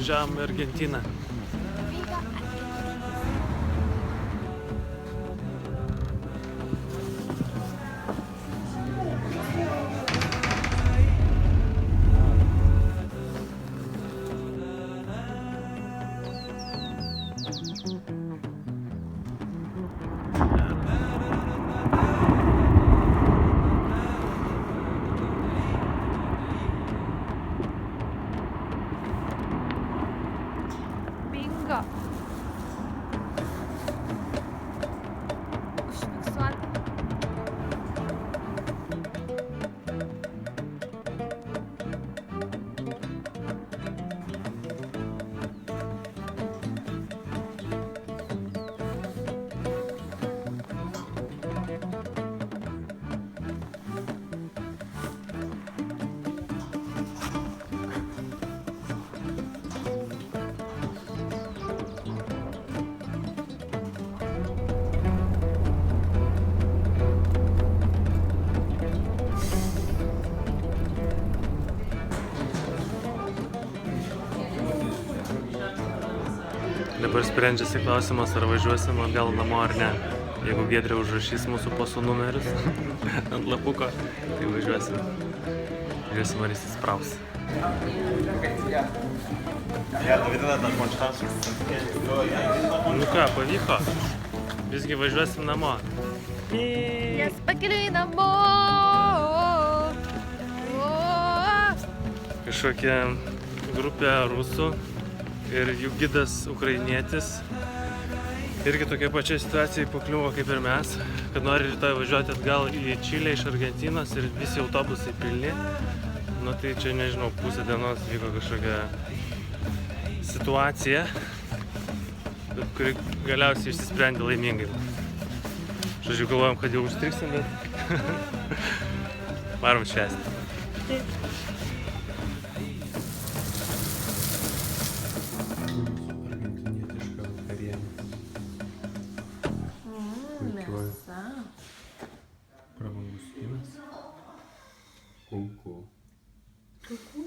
važiavom į Argentiną. Bingo. Užfiksuoti. Dabar sprendžiasi klausimas, ar važiuosim atgal namo ar ne. Jeigu Giedrė užrašys mūsų pasų numerius ant lapuko, tai važiuosim. Žiūrėsim, ar įsispraus. Nu ką, pavyko? Visgi važiuosim namo. Jas pakeliui namo. Kažkokia grupė rusų ir jų gidas ukrainietis. Irgi tokia pačia situacija pakliuvo kaip ir mes, kad nori rytoj važiuoti atgal į Čilę iš Argentinos ir visi autobusai pilni. Nu tai čia nežinau, pusę dienos vyko kažkokia situacija, bet kuri galiausiai išsisprendė laimingai. Žodžiu, galvojom, kad jau užstriksim, bet varom švęsti. Prabangus kinas. Kuku. Kuku.